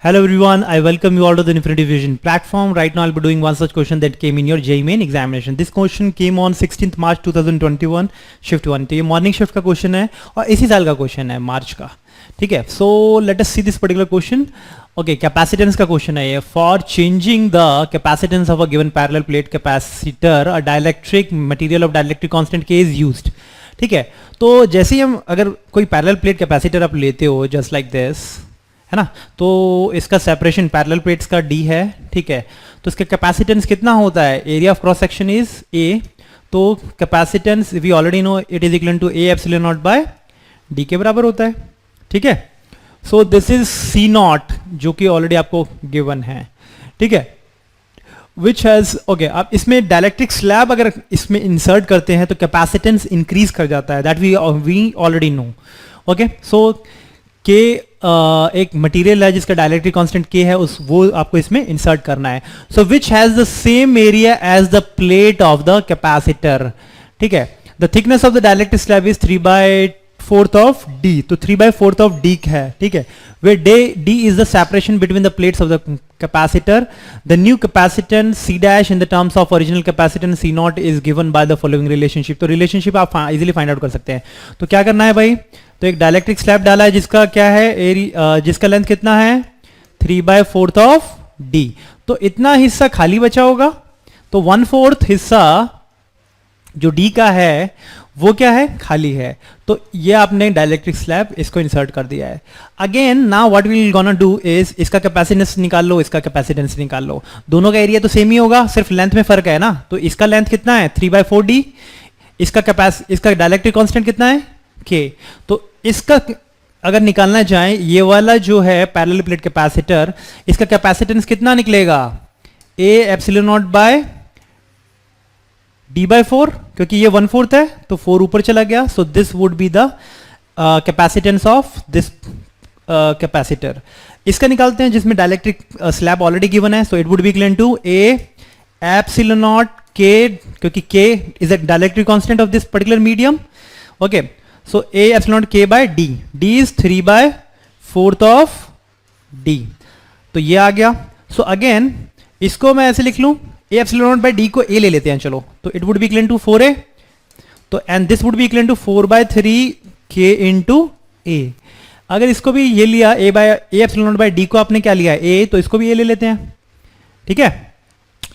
Hello everyone, I welcome you all to the Infinity Vision platform. Right now I'll be doing one such question that came in your JEE Main examination. This question came on 16th March 2021 shift 1. तो ये morning shift का question है और इसी साल का question है, मार्च का. ठीक है, so let us see this particular question. Okay, capacitance का क्वेश्चन है ये. For changing the capacitance of a given parallel plate capacitor a dielectric material of dielectric constant के इज यूज्ड. ठीक है, तो जैसे ही हम अगर कोई पैरेलल प्लेट कैपेसिटर आप लेते हो जस्ट लाइक दिस, है ना, तो इसका सेपरेशन पैरेलल प्लेट्स का d है. ठीक है, तो इसका कैपेसिटेंस कितना होता है? Area of cross section is a. तो capacitance we already know it is equal to a epsilon not by d के बराबर होता है. ठीक है, so this is c not जो कि ऑलरेडी आपको गिवन है. ठीक है, विच हैज ओके. आप इसमें डायलेक्ट्रिक स्लैब अगर इसमें इंसर्ट करते हैं तो कैपेसिटेंस इंक्रीज कर जाता है, that we already know. Okay, so के एक मटेरियल है जिसका डायलेक्ट्रिक कांस्टेंट के है, उस वो आपको इसमें इंसर्ट करना है. So which has the same area as the plate of the capacitor. ठीक है, the thickness of the dielectric slab is 3/4 of D. तो 3/4 ऑफ डी है. ठीक है, where D is the separation between the plates of the capacitor. The new capacitance C dash in the terms of original capacitance C not is given by the following relationship. तो relationship आप easily find out कर सकते हैं. तो क्या करना है भाई, तो एक डायलेक्ट्रिक स्लैब डाला है जिसका क्या है जिसका लेंथ कितना है 3/4 ऑफ डी. तो इतना हिस्सा खाली बचा होगा, तो 1/4 हिस्सा जो डी का है वो क्या है, खाली है. तो ये आपने डायलेक्ट्रिक स्लैब इसको इंसर्ट कर दिया है. Again now what we will gonna do is इसका कैपेसिटेंस निकाल लो, इसका कैपेसिटेंस निकाल लो. दोनों का एरिया तो सेम ही होगा, सिर्फ लेंथ में फर्क है ना. तो इसका लेंथ कितना है 3/4 डी, इसका डायलेक्ट्रिक कांस्टेंट कितना है के. तो इसका अगर निकालना चाहें ये वाला जो है पैरेलल प्लेट कैपेसिटर, इसका कैपेसिटेंस कितना निकलेगा a epsilon not bye d/4, क्योंकि ये 1/4 है तो 4 ऊपर चला गया. So this would be the capacitance of this capacitor. इसका निकालते हैं जिसमें डायलेक्ट्रिक स्लैब ऑलरेडी गिवन है. So it would be equal to a epsilon not k, क्योंकि k is a dielectric constant of this particular medium. Okay, so a epsilon k by d. d is 3/4 of d. तो ये आ गया. so again इसको मैं ऐसे लिख लूं, a epsilon naught by d को a ले लेते हैं चलो. तो it would be equivalent to 4a. तो and this would be equivalent to 4/3 k into a. अगर इसको भी ये लिया a epsilon naught by d को आपने क्या लिया a, तो इसको भी a ले लेते हैं. ठीक है,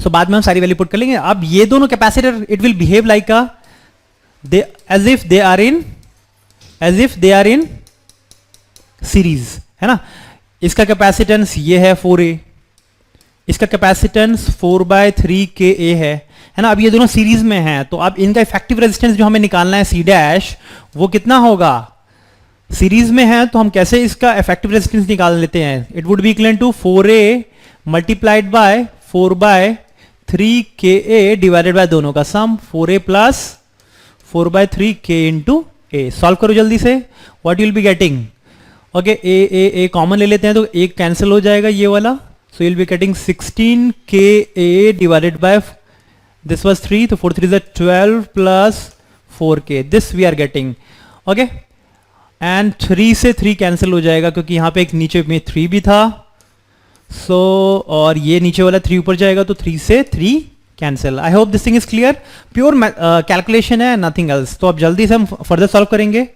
so बाद में हम सारी वैल्यू पुट कर लेंगे. अब ये दोनों capacitor it will behave like a as if they are in series, है ना. इसका कैपेसिटेंस ये है 4a, इसका कैपेसिटेंस 4/3 ka है ना. अब ये दोनों सीरीज में हैं, तो अब इनका इफेक्टिव रेजिस्टेंस जो हमें निकालना है c डैश, वो कितना होगा, सीरीज में है तो हम कैसे इसका इफेक्टिव रेजिस्टेंस निकाल लेते हैं. It would be equal to 4a multiplied by 4/3 ka divided by दोनों का sum 4a plus 4/3 k into a. Solve करो जल्दी से. What you will be getting, okay a common ले लेते हैं तो एक कैंसिल हो जाएगा ये वाला. So you will be getting 16 ka divided by this was 3, तो 4 3 is 12 plus 4k. This we are getting. Okay, and 3 से 3 कैंसिल हो जाएगा क्योंकि यहाँ पे एक नीचे में 3 भी था. सो और ये नीचे वाला 3 ऊपर जाएगा तो 3 से 3 cancel. I hope this thing is clear. Pure calculation है, नथिंग एल्स. तो अब जल्दी से हम फर्दर सॉल्व करेंगे.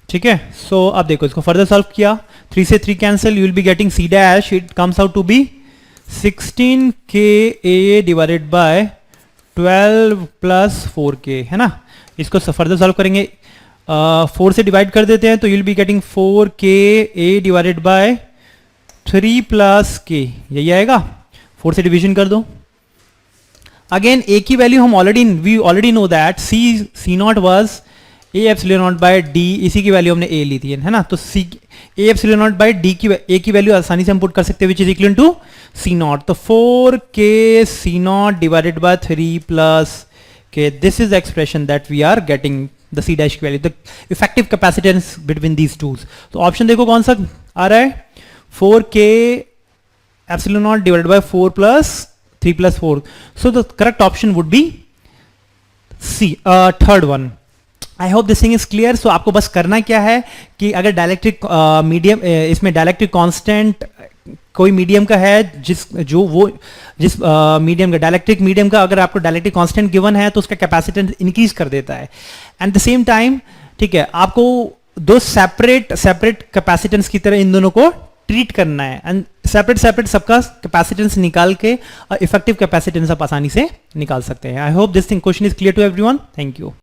ठीक है, सो अब देखो इसको फर्दर सॉल्व किया, 3 से 3 cancel, you will be getting c dash, it comes out to be 16 ka divided by 12 plus 4k, है ना. इसको फर्दर सॉल्व करेंगे, 4 से डिवाइड कर देते हैं तो you will be getting 4ka divided by 3 plus k. यही आएगा. 4 से डिवीजन कर दो. अगेन a की वैल्यू हम we already know that c not was a epsilon not by d. इसी की वैल्यू हमने a ली थी, है ना. तो a epsilon not by d की a की वैल्यू आसानी से हम पुट कर सकते हैं which is equal to c not. तो 4k c not divided by 3 plus k. This is the expression that we are getting the c dash की value, the effective capacitance between these twos. तो option देखो कौन सा आ रहा है, 4k epsilon naught divided by 4 plus 3 plus 4. So the correct option would be C, third one. I hope this thing is clear. So आपको बस करना क्या है कि अगर डायलेक्ट्रिक मीडियम इसमें डायलेक्ट्रिक कांस्टेंट कोई मीडियम का है जिस मीडियम का डायलेक्ट्रिक मीडियम का अगर आपको डायलेक्ट्रिक कांस्टेंट गिवन है तो उसका कैपेसिटेंस इंक्रीज कर देता है। एंड द सेम टाइम ठीक है, आपको दो सेपरेट कैपेसिटेंस की तरह इन दोनों को ट्रीट करना है एंड सेपरेट सबका कैपेसिटेंस निकाल के इफेक्टिव कैपेसिटेंस आप आसानी से निकाल सकते हैं। I hope this thing question is clear to everyone. Thank you.